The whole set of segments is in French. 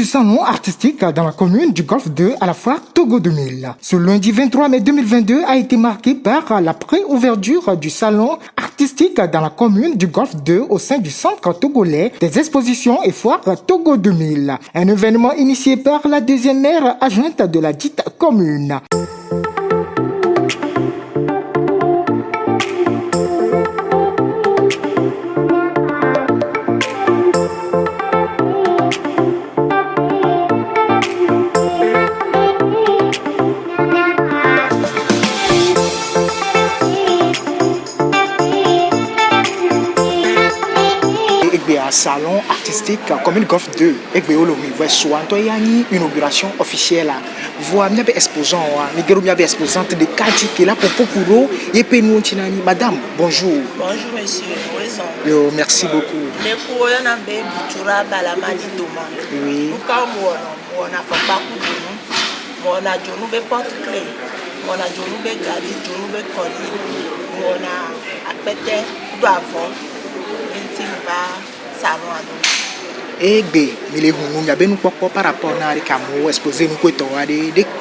du salon artistique dans la commune du Golfe 2 à la foire Togo 2000. Ce lundi 23 mai 2022 a été marqué par la pré-ouverture du salon artistique dans la commune du Golfe 2 au sein du centre togolais des expositions et foires Togo 2000. Un événement initié par la deuxième maire adjointe de la dite commune. Salon artistique commune Golfe 2 et soit une inauguration officielle voix bien exposant bien exposante de Kati qui est là pour et puis nous madame bonjour. Bonjour monsieur. Yo, merci beaucoup. Les courants en bé butura balama di doma. Oui. Nous quand on a fait pas pour nous. On a jonou be porte clé. On a jonou be gadi, jonou be colis. On a apété d'avant. Et salon et B, mais les honneurs, il y a bien nous par rapport à les exposé nous quoi toi de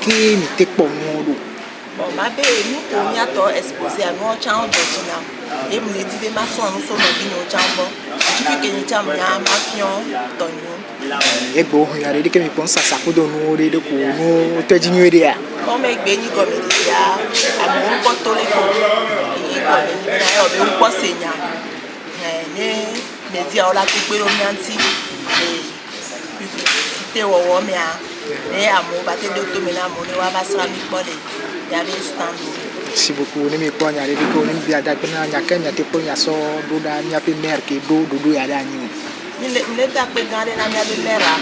qui ni te pour nous. Bon ma bé nous on y a toi exposé à nous champ de et me dit de ma son nous sommes bien au champ tu peux que nous champ ya ma pion tonyo et bon il y a des qui me pensent ça pour nous de ko nous te diminuer ya on me béni comme il y a à mon pote les ko et comme il y a on peut enseigner mais dia ola tukpe lo mianti publicité wo mi a et amo baté de to mena mo ni wa ba sra mi pole ya be stand. Merci beaucoup ni mi ko nya de ko ni bia da pena nya ka nya te ko nya so do da nya pe mer ke do ya da ni le ta pe gare na nya be mera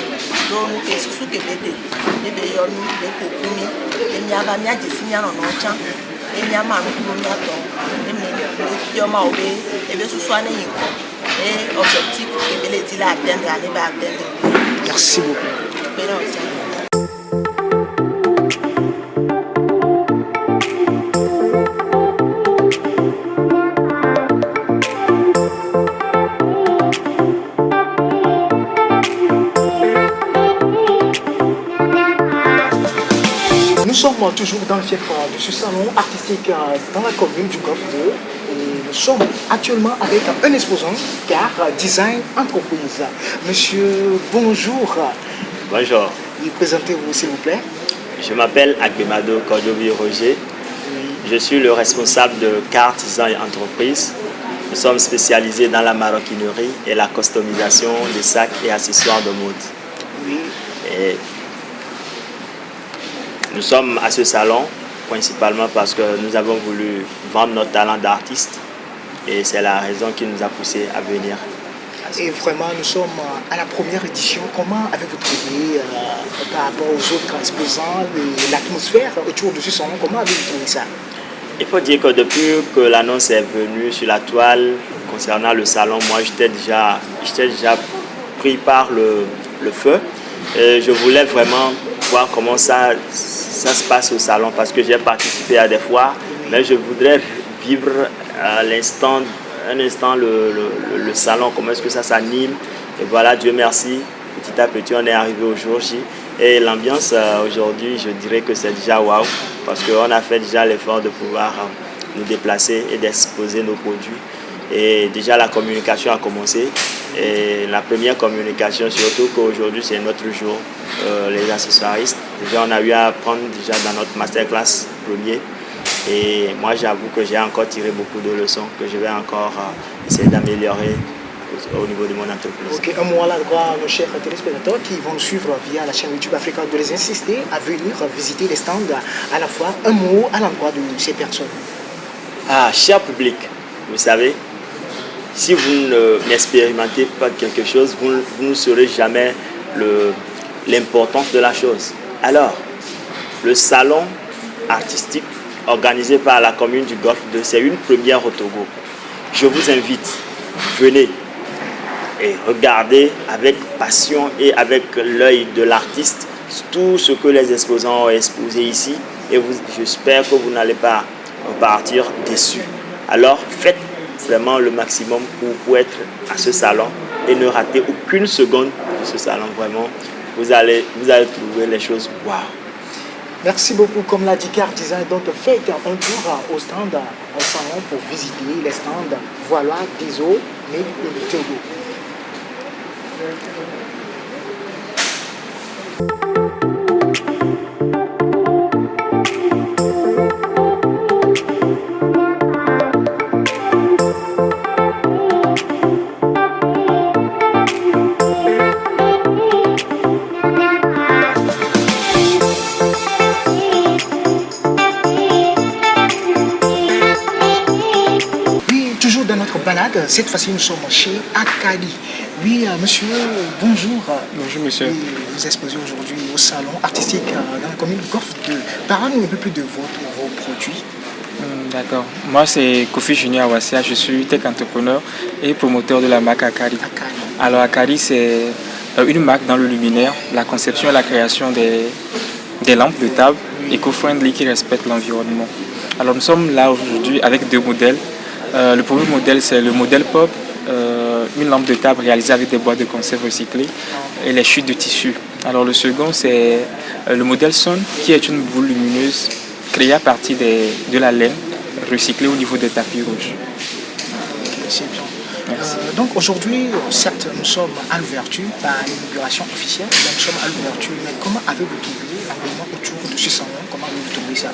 do nu ke susu ke bete e be yo ni be ko kumi e nya ba nya jesi nya no no chan e nya ma no ko nya to e me yo ma obe e be susu ane yin ko et objectif que les dire atteindre aller va atteindre. Merci beaucoup. Nous sommes toujours dans le fief de ce salon artistique dans la commune du Golfe 2. Nous sommes actuellement avec un exposant car design entreprise. Monsieur, bonjour. Bonjour. Présentez-vous s'il vous plaît. Je m'appelle Agbemado Cordovi Roger. Je suis le responsable de CAR Design Entreprise. Nous sommes spécialisés dans la maroquinerie et la customisation des sacs et accessoires de mode. Oui. Et nous sommes à ce salon principalement parce que nous avons voulu vendre notre talent d'artiste. Et c'est la raison qui nous a poussé à venir. Et vraiment, nous sommes à la première édition. Comment avez-vous trouvé par rapport aux autres exposants l'atmosphère autour de ce salon? Comment avez-vous trouvé ça? Il faut dire que depuis que l'annonce est venue sur la toile concernant le salon, moi j'étais déjà pris par le feu. Et je voulais vraiment voir comment ça se passe au salon parce que j'ai participé à des foires, mais je voudrais vivre à l'instant, le salon, comment est-ce que ça s'anime. Et voilà, Dieu merci, petit à petit on est arrivé au jour J. Et l'ambiance aujourd'hui, je dirais que c'est déjà waouh, parce qu'on a fait déjà l'effort de pouvoir nous déplacer et d'exposer nos produits. Et déjà la communication a commencé. Et la première communication, surtout qu'aujourd'hui c'est notre jour, les accessoiristes. Déjà on a eu à apprendre déjà dans notre masterclass premier. Et moi j'avoue que j'ai encore tiré beaucoup de leçons que je vais encore essayer d'améliorer au niveau de mon entreprise. Ok, un mot à l'endroit nos chers téléspectateurs qui vont nous suivre via la chaîne YouTube Africa, de les insister à venir visiter les stands à la fois. Un mot à l'endroit de ces personnes. Ah, cher public, vous savez, si vous n'expérimentez pas quelque chose, vous ne saurez jamais l'importance de la chose. Alors, le salon artistique organisé par la commune du Golfe 2, c'est une première au Togo. Je vous invite, venez et regardez avec passion et avec l'œil de l'artiste tout ce que les exposants ont exposé ici et j'espère que vous n'allez pas partir déçus. Alors faites vraiment le maximum pour être à ce salon et ne ratez aucune seconde de ce salon. Vraiment, vous allez trouver les choses waouh. Merci beaucoup, comme l'a dit Design. Donc, faites un tour au stand, au salon pour visiter les stands. Voilà, Dizo, Made in Togo. Balade. Cette fois-ci, nous sommes chez Akali. Oui, monsieur, bonjour. Bonjour, monsieur. Oui, vous exposez aujourd'hui au salon artistique dans la commune Golf 2. Parlez-nous un peu plus de vos produits. D'accord. Moi, c'est Kofi Junior Awassia. Je suis tech entrepreneur et promoteur de la marque Akali. Alors, Akali, c'est une marque dans le luminaire, la conception et la création des lampes de table éco-friendly qui respectent l'environnement. Alors, nous sommes là aujourd'hui avec deux modèles. Le premier modèle, c'est le modèle Pop, une lampe de table réalisée avec des boîtes de conserve recyclées et les chutes de tissu. Alors le second, c'est le modèle Sun, qui est une boule lumineuse créée à partir de la laine recyclée au niveau des tapis rouges. C'est bien. Donc aujourd'hui, certes, nous sommes à l'ouverture, pas à l'inauguration officielle, mais nous sommes à l'ouverture. Mais comment avez-vous trouvé l'engouement autour de ce salon? Comment avez-vous trouvé ça?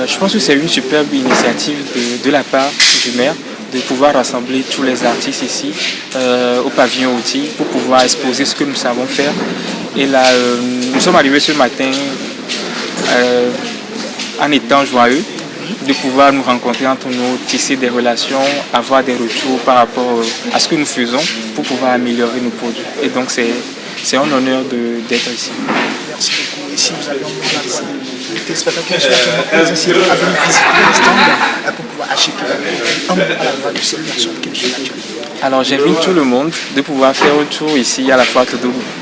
Je pense que c'est une superbe initiative de la part du maire de pouvoir rassembler tous les artistes ici au pavillon outils pour pouvoir exposer ce que nous savons faire. Et là, nous sommes arrivés ce matin en étant joyeux de pouvoir nous rencontrer entre nous, tisser des relations, avoir des retours par rapport à ce que nous faisons pour pouvoir améliorer nos produits. Et donc c'est un honneur d'être ici. Merci beaucoup. Ici, nous allons les téléspectateurs qui sont actuellement ici à venir visiter le stand pour pouvoir acheter un mot à la voix de ces personnes qui nous suivent actuellement. Alors j'invite tout le monde de pouvoir faire un tour ici à la foire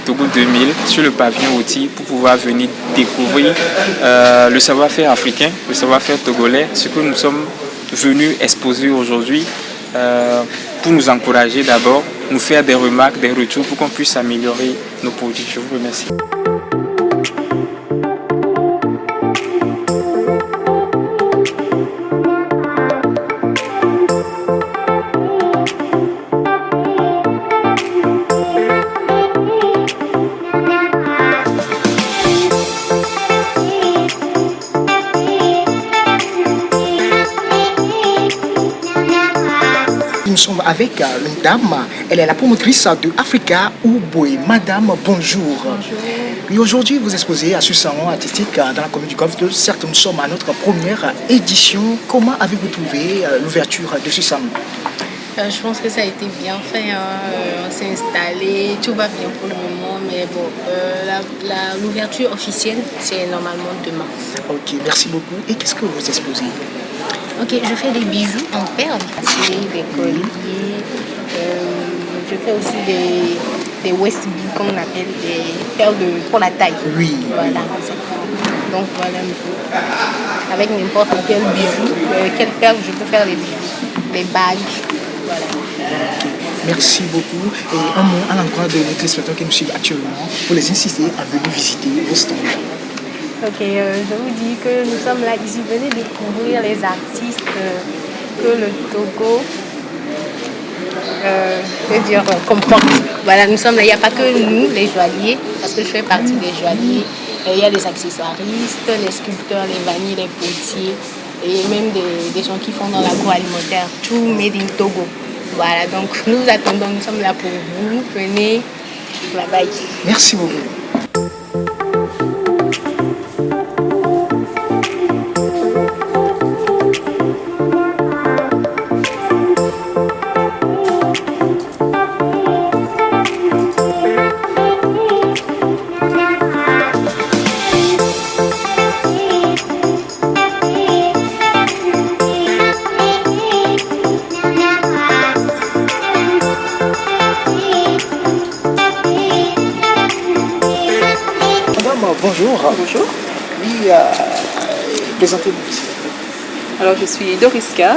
Togo 2000 sur le pavillon outils pour pouvoir venir découvrir le savoir-faire africain, le savoir-faire togolais, ce que nous sommes venus exposer aujourd'hui pour nous encourager d'abord, nous faire des remarques, des retours pour qu'on puisse améliorer nos produits. Je vous remercie. Nous sommes avec une dame, elle est la promotrice de Africa Ubwe. Madame, bonjour. Bonjour. Oui, aujourd'hui, vous exposez à ce salon artistique dans la commune du Golfe 2. Certes, nous sommes à notre première édition. Comment avez-vous trouvé l'ouverture de ce salon? Je pense que ça a été bien fait. On s'est installé, tout va bien pour le moment. Mais bon, l'ouverture officielle, c'est normalement demain. Ok, merci beaucoup. Et qu'est-ce que vous exposez? Ok, je fais des bijoux en perles, des colliers. Je fais aussi des West Bead, comme on appelle, des perles pour la taille. Oui. Voilà, donc voilà un peu. Avec n'importe quel bijou, quelle perle je peux faire les bijoux, des bagues. Voilà. Okay. Merci beaucoup. Et un mot à l'endroit de nos téléspectateurs qui nous suivent actuellement pour les inciter à venir visiter vos stands. Ok, je vous dis que nous sommes là ici. Venez découvrir les artistes que le Togo comporte. Voilà, nous sommes là. Il n'y a pas que nous, les joailliers, parce que je fais partie des joailliers. Il y a les accessoiristes, les sculpteurs, les vanniers, les potiers et même des gens qui font dans l'agroalimentaire. Tout made in Togo. Voilà, donc nous attendons, nous sommes là pour vous. Venez, bye bye. Merci beaucoup. Bonjour. Bonjour. Oui, présentez-vous ici. Alors je suis Doriska,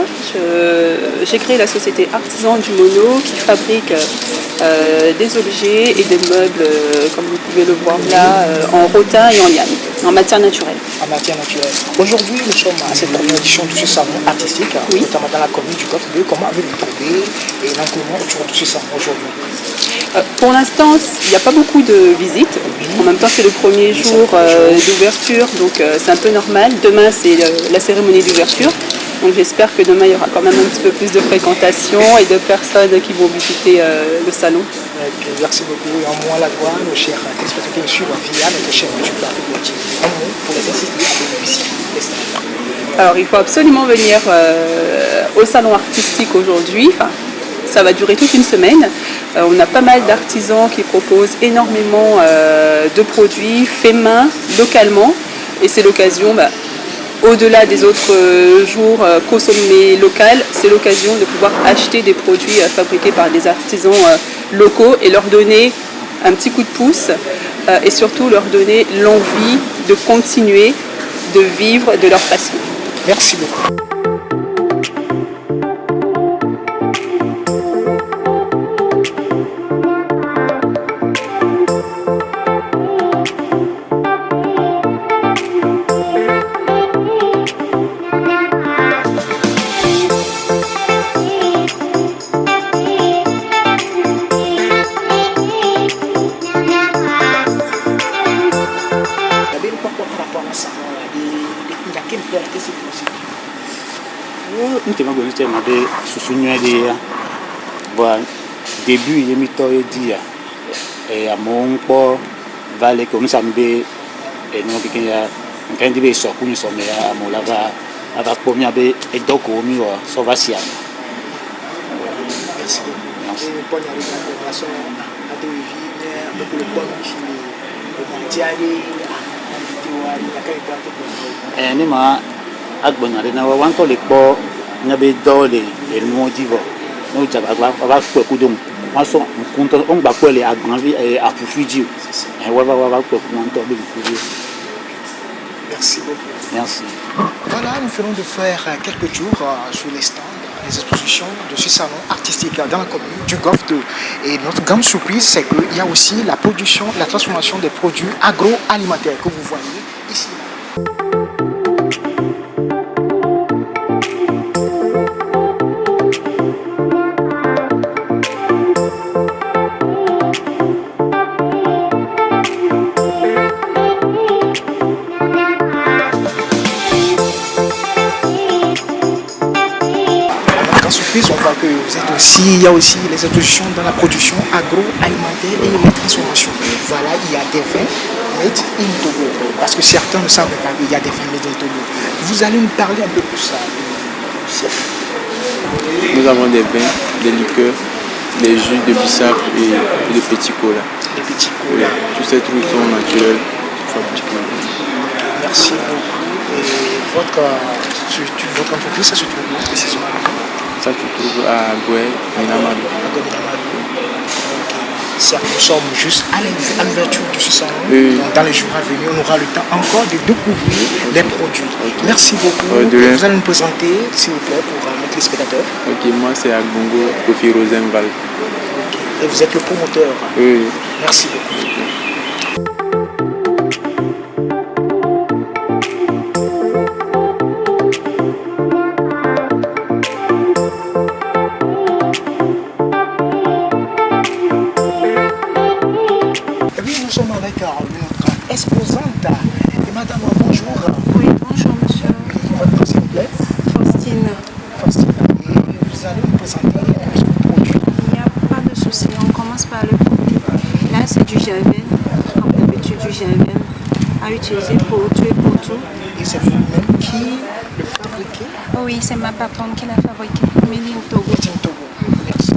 j'ai créé la société Artisan du Mono qui fabrique des objets et des meubles, comme vous pouvez le voir là, en rotin et en liane, en matière naturelle. En matière naturelle. Aujourd'hui, nous sommes à cette première édition de ce salon artistique, Oui. notamment dans la commune du Golfe 2. Comment avez-vous trouvé et l'engouement autour de ce salon aujourd'hui? Pour l'instant, il n'y a pas beaucoup de visites. En même temps, c'est le premier jour d'ouverture, donc c'est un peu normal. Demain, c'est la cérémonie d'ouverture. Donc j'espère que demain, il y aura quand même un petit peu plus de fréquentation et de personnes qui vont visiter le salon. Merci beaucoup. Et en moi, la voix, nos chers téléspectateurs qui suivent via notre chaîne YouTube Afrique. Un mot pour les inciter à venir visiter les stands. Alors, il faut absolument venir au salon artistique aujourd'hui. Enfin, ça va durer toute une semaine. On a pas mal d'artisans qui proposent énormément de produits faits main, localement. Et c'est l'occasion, au-delà des autres jours consommés local, c'est l'occasion de pouvoir acheter des produits fabriqués par des artisans locaux et leur donner un petit coup de pouce et surtout leur donner l'envie de continuer de vivre de leur passion. Merci beaucoup. Ntema go nte ma be susu nwa de ya bo début ye mi to e di ya e amon po vale ko nsa mbe e no ke ya nkendi be so kunyi so me ya amola va ava po mi abe e doko mi wa so va sia. Merci. Merci. Pour la relation à deux vies, avec le bon fini, le diary, ni ma agbona de na wa wan to le po nya be do le mo divo no jaba gba ba ku ku dum wa so nkunto on gba ko le agbon vi a fufuji wa ku ku mon to be ku. Merci beaucoup. Merci. Voilà, nous venons de faire quelques jours sur les stands, les expositions de ce salon artistique dans la commune du Golfe 2. Et notre grande surprise, c'est qu'il y a aussi la production, la transformation des produits agroalimentaires que vous voyez ici. On voit que vous êtes aussi, il y a aussi les expositions dans la production agroalimentaire et les transformations. Voilà, il y a des vins made in Togo, parce que certains ne savent pas qu'il y a des vins made in Togo. Vous allez nous parler un peu plus ça. Nous avons des vins, des liqueurs, des jus de bissap et de petits colas. Des petits colas. Tous ces trucs sont naturels. Merci beaucoup. Et votre entreprise, ça se trouve où précisément? Ça se trouve à Goué, Minamado. Certes, nous sommes juste à l'ouverture de ce salon. Oui. Donc, dans les jours à venir, on aura le temps encore de découvrir les produits. Merci beaucoup. Vous allez nous présenter, s'il vous plaît, pour nos téléspectateurs. Ok, moi c'est Agbongo Kofi Rosenval. Et vous êtes le promoteur. Oui. Merci beaucoup. Nous sommes avec notre exposante. Et madame, bonjour. Oui, bonjour monsieur. Votre nom, s'il vous plaît? Faustine. Faustine. Et vous allez nous présenter un produit. Il n'y a pas de souci, on commence par le produit. Là, c'est du javel, comme d'habitude, du javel à utiliser pour tout et pour tout. Et c'est vous-même qui le fabriquez? Oui, c'est ma patronne qui l'a fabriqué. Méline Togo. Togo. Merci.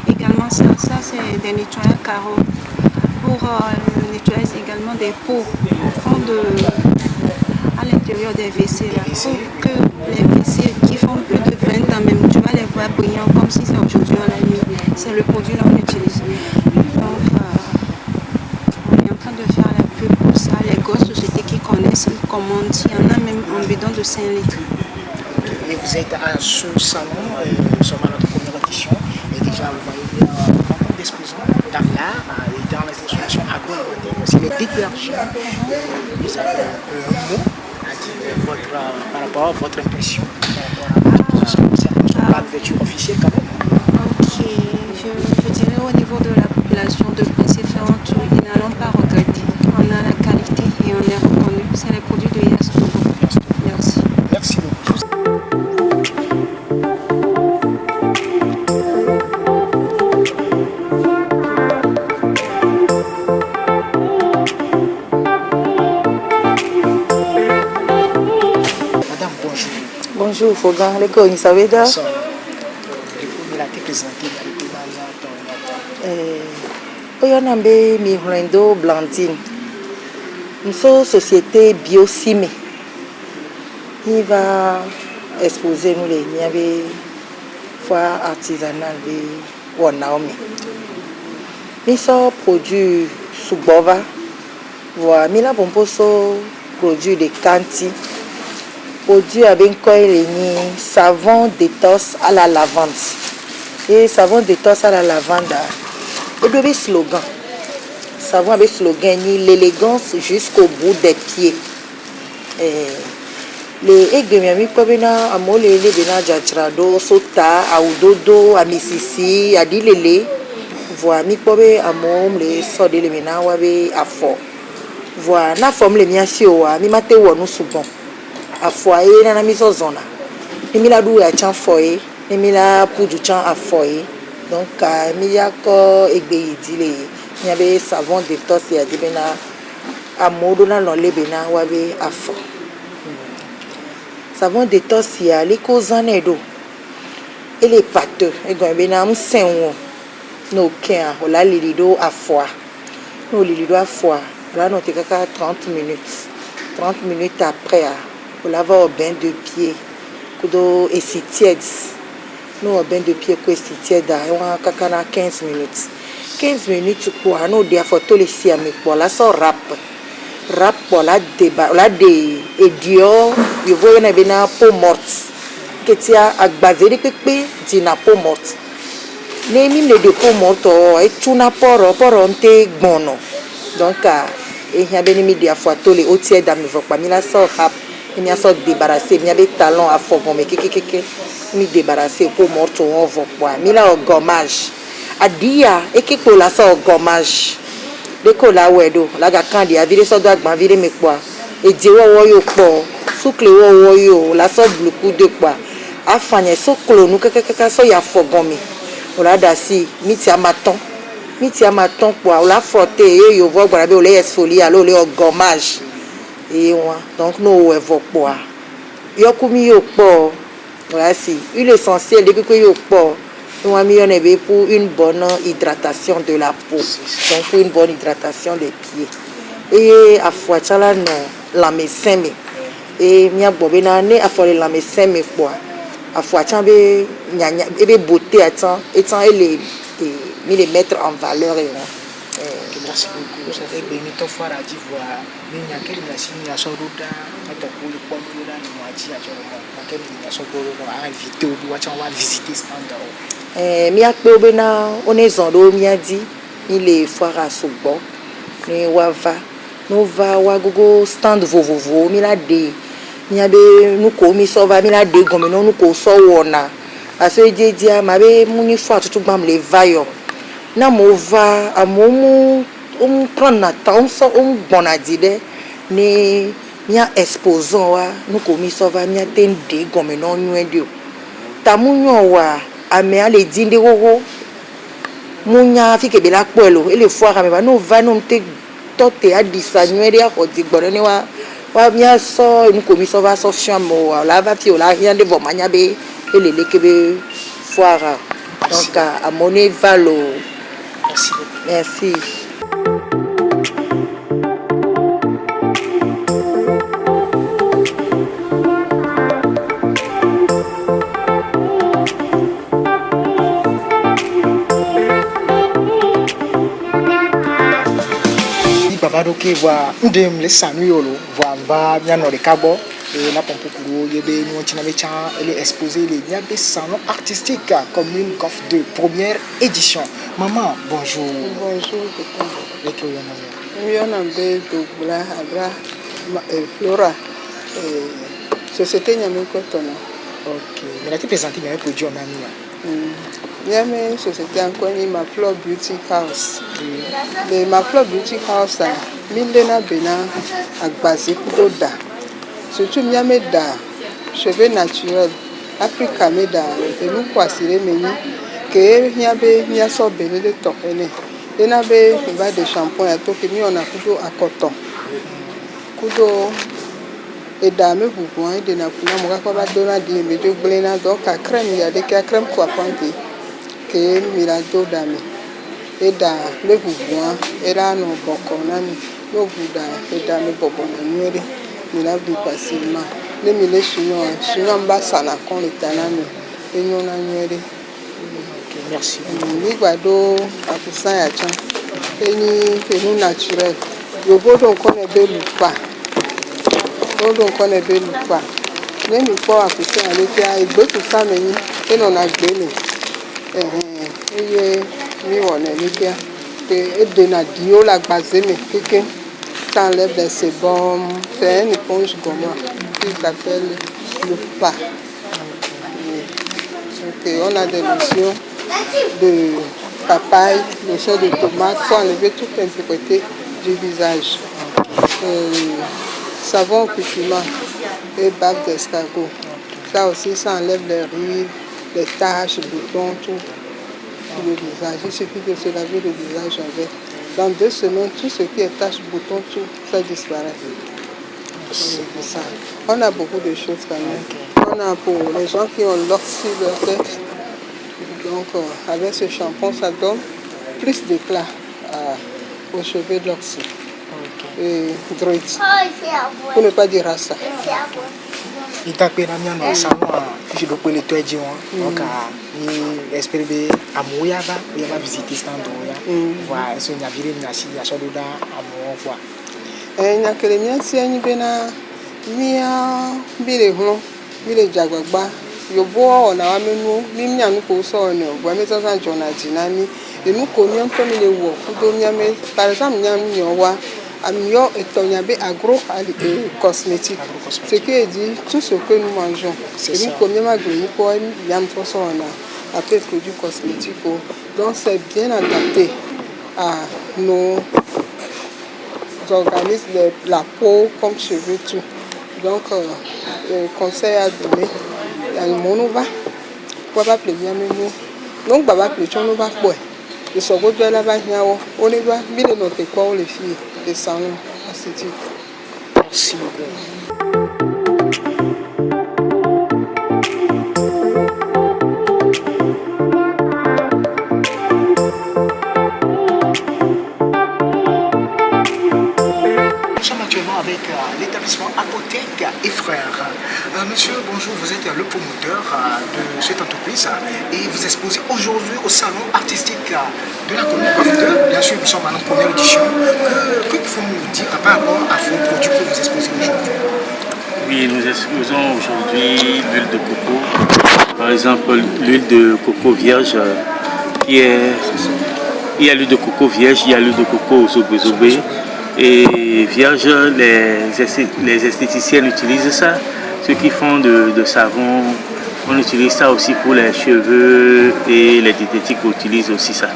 Également, ça c'est des nettoyeurs carreaux. Pour le nettoyage également des pots au fond à l'intérieur des WC là, pour que les WC qui font plus de 20 ans même, tu vas les voir brillants comme si c'est aujourd'hui on l'a mis. C'est le produit là qu'on utilise. Donc on est en train de faire la pub pour ça. Les grosses sociétés qui connaissent, ils commandent. Il y en a même en bidon de 5 litres. Et vous êtes à ce salon, nous sommes à notre première édition, et déjà vous voyez il y a beaucoup d'exposants dans l'art et dans les transformations agroalimentaires, aussi les déclarations. Vous avez un mot à dire par rapport à votre impression, par rapport à l'exposition, c'est pas l'ouverture officielle quand même. Ok, je dirais au niveau de la population de Prince-Ferrand, ils n'allons pas regretter. On a la qualité et on est reconnu. C'est les produits de Yastogo. Merci. Merci beaucoup. Madame, bonjour. Bonjour, Fogan. Les coins, ça veut dire? Oyanambe Mirlendo Blandine. Nous sommes société Biocime. Il va exposer nous les niabe foire artisanale de Wanaomi. Nous sommes produits sous bova. Voilà, nous avons produit de kanti. Produit avec quoi il savon détox à la lavande. Et savon détox à la lavande. Et le slogan. Savon avec slogan ni l'élégance jusqu'au bout des pieds. Les aiguilles pour bena amole les bena jachrado sota audodo amisisi adilele voix mi pobe amom les sode les mena wabe afo. Voix na forme les miasio mi mate wonu souvent. Afoye na miso zona mi la du ya chan foye mi la puju chan afoye donc mi ya ko egbe idile mi abe savon détox ya dibena amodo na lo lebena wabe afo savon détox ya liko zanedo ele pâteux e go bena msenwo no ken o la lilido afo no lilido afo là no te kaka 30 minutes après pour laver au bain de pied, kudo esi tiède. Nous au bain de pied ko esi tiède, on a kakana 15 minutes. 15 minutes pour nous dia photo les si ami pour la so rap pour la débat, la de edio, you voyez na bena peau morte. Que tia agbaze de pepe dina peau morte. Ne mime de peau morte et tout na poro nte gbono. Donc et y a beni mi dia photo les otiède ami vok pa mi la so rap. Il m'a sorti débarrassé, il y a des talons à fond, mais qui me débarrassé pour morto on va quoi. Mais là au gommage, à dia et qui colle ça au gommage. De colla wedo, la gakandi a viré ça doit virer mes quoi. Et dire yo quoi, soucle yo la sorte beaucoup de quoi. Afanya so clo nous kaka so ya fogomé. On l'a dasi, miti amaton quoi, on l'a frotté yo voit brabe on les exfolier alors le gommage. Et donc nous avons quoi yokomi yokpo voilà si l'essentiel depuis que yokpo nous avons mis pour une bonne hydratation de la peau donc pour une bonne hydratation des pieds et à fois chala non la médecin et mia bobena ne à fois la médecin quoi à fois chambe nyanya et beauté attend étant les mettre en valeur et merci beaucoup. Vous savez, Benito Fara d'Ivoire, mais il y a quelqu'un qui a son route à Tokyo, le point de la moitié à Jérôme, qui a son route à inviter ou à visiter ce standard. Mia Bobena, on est en eau, mia dit, il est foire à Soubon, mais Wava, nous va Wagogo stand vovovo, mila de, mia be, nous commis sauva, mila de, comme nous co so wona. À ce dia, ma be, mon fois tout le monde les vaillants. Na mova amomu prendre temps so bonadide ni mia exposant wa nous commis so va mia tende comme non nwedio tamunyo wa ame ale dinde wowo munya fi ke bela pelo ele foire me no va no te tote adisa nwere akodi gboro ni wa mia so nous commis so va so chamo la va fi o la rien de vomanya be ele lekebe foire donc à monnaie valo. Merci beaucoup. Merci. Ok, voilà, nous devons laisser nous voilà, bien dans les cabos. Et là, pour nous, il est exposé les salons artistiques commune Golf 2, première édition. Maman, bonjour. Bonjour. Oui, on a des Flora. Société Nyame Kotona. Ok. Mais là, tu présentes un produit en ami. Nyame société encore ma Flora Beauty House. Le ma Flora Beauty House, Milena Bena, Agbazi Kudoda. Surtout Nyame da, cheveux naturels, Africa Meda, et nous poissons les menus, que Nyabe Nyaso Bene de Topene. Et n'avait pas de shampoing à tout qui on a kudo à coton. Kudo et dame vous voyez de napuna moi pas va donner des médias blena donc à crème il y a des crème quoi panté que milado dame et da le vous voyez et là non boko nani no buda et dame bobo na nuere mila bi facilement les mille chinois mbasa na kon le tanani et non na nuere. Merci. Ni guado à poussin à tiens et ni naturel le beau donc on est belle ou pas. Donc on est bien ou pas. Même il faut appuyer à l'état et d'autres ça mais et non a gagné. Et mi on est l'état et de nadio la base mais quelqu'un t'enlève des sébum fait une éponge gomme qui s'appelle le pas. Ok, on a des lotions de papaye, lotion de tomate pour enlever toute l'impureté du visage. Savon piment et bave d'escargot. Ça aussi, ça enlève les rides, les taches, les boutons, tout le visage. Il suffit de se laver le visage avec. Dans 2 semaines, tout ce qui est taches, boutons, tout, ça disparaît. On a beaucoup de choses quand même. On a pour les gens qui ont l'oxy sur leur tête. Donc, avec ce shampoing, ça donne plus d'éclat aux cheveux de l'oxy. Et droit. Pour ne pas dire à ça. Il t'a payé dans salon, je dois payer les toits de donc il espère que Amouyaba, il va visiter cet endroit. Voilà, ce n'y a viré merci à ce là Amour quoi. Il n'y a que les miens si on y bena mia bile hlo bile jagba yo bo on a amenu mi mia nu ko so on o gba mi so san jona jinani e nu ko mi on to mi le wo ku do mi ame par exemple mi am mi wa Amio et Tonyabé agro cosmétique. Ce qui est dit, tout ce que nous mangeons, c'est nous combien malgré nous pour yam trop on a après produits cosmétiques. Donc c'est bien adapté à nos organismes, la peau comme cheveux tout. Donc conseil à donner, il y a le monova, pour pas plaisir nous. Donc baba plaisir nous va quoi. Le second de la vague on est va bien noter quoi les filles. Des salons esthétiques. Merci beaucoup. Nous sommes actuellement avec l'établissement Apothèque et Frères. Monsieur, bonjour, vous êtes le promoteur de cette entreprise et vous exposez aujourd'hui au salon artistique de la commune Golf 2. Bien sûr, nous sommes à notre première édition. Que pouvez-vous dire par rapport à vos produits que vous exposez aujourd'hui? Oui, nous exposons aujourd'hui l'huile de coco. Par exemple, l'huile de coco vierge qui est... Il y a l'huile de coco vierge, il y a l'huile de coco zobé. Et vierge, les esthéticiennes utilisent ça. Ceux qui font de savon, on utilise ça aussi pour les cheveux et les diététiques utilisent aussi ça.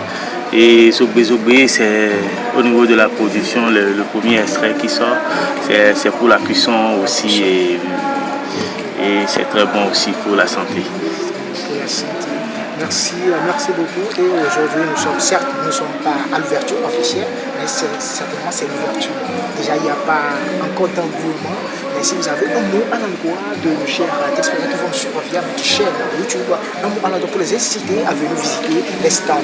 Et zobé, c'est au niveau de la production, le premier extrait qui sort, c'est pour la cuisson aussi et c'est très bon aussi pour la santé. Merci beaucoup. Et aujourd'hui, nous ne sommes pas à l'ouverture officielle, mais certainement c'est l'ouverture. Déjà, il n'y a pas encore d'engouement, mais si vous avez un mot à l'endroit de nos chers experts qui vont suivre via notre chaîne YouTube, un mot à l'endroit pour les inciter à venir visiter les stands.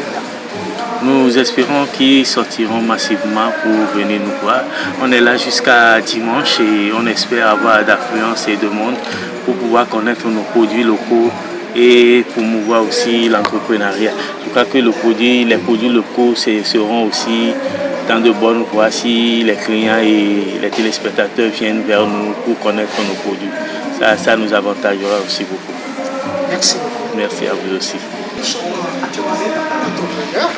Nous espérons qu'ils sortiront massivement pour venir nous voir. On est là jusqu'à dimanche et on espère avoir d'affluence et de monde pour pouvoir connaître nos produits locaux et promouvoir aussi l'entrepreneuriat. Je crois que les produits locaux seront aussi tant de bonne foi si les clients et les téléspectateurs viennent vers nous pour connaître nos produits. Ça nous avantagera aussi beaucoup. Merci beaucoup. Merci à vous aussi. Nous sommes actuellement entrepreneurs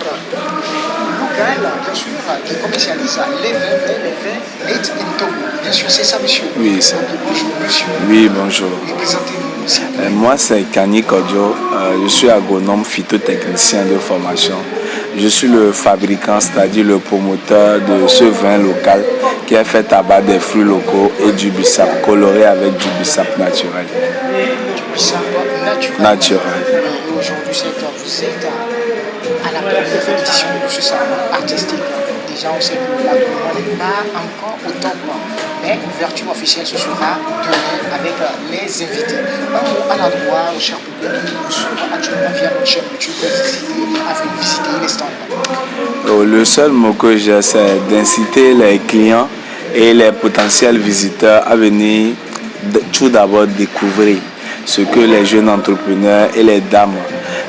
local, bien sûr, qui commercialise les vins made in Togo. Bien sûr, c'est ça, monsieur. Oui, c'est. Bonjour, monsieur. Oui, bonjour. Présentez-nous, s'il vous plaît. Moi, c'est Kani Kodjo. Je suis agronome phytotechnicien de formation. Je suis le fabricant, c'est-à-dire le promoteur de ce vin local qui est fait à base des fruits locaux et du bissap, coloré avec du bissap naturel. Du bissap naturel. Et aujourd'hui, vous êtes à la première édition de ce salon artistique. Déjà, on sait que l'agronome n'est pas encore au top, mais l'ouverture officielle ce sera demain avec les invités. Un mot à l'endroit, cher public, nous sommes actuellement via notre chaîne YouTube à venir visiter les stands. Le seul mot que j'ai, c'est d'inciter les clients et les potentiels visiteurs à venir tout d'abord découvrir ce que les jeunes entrepreneurs et les dames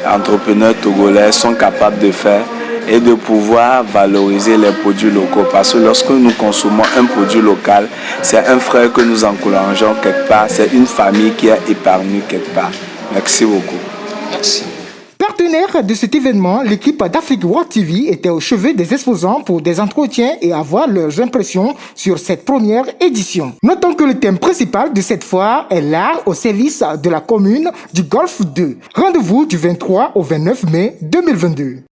entrepreneurs togolais sont capables de faire et de pouvoir valoriser les produits locaux. Parce que lorsque nous consommons un produit local, c'est un frère que nous encourageons quelque part, c'est une famille qui est épargnée quelque part. Merci beaucoup. Merci. Partenaire de cet événement, l'équipe d'Afrique World TV était au chevet des exposants pour des entretiens et avoir leurs impressions sur cette première édition. Notons que le thème principal de cette foire est l'art au service de la commune du Golfe 2. Rendez-vous du 23 au 29 mai 2022.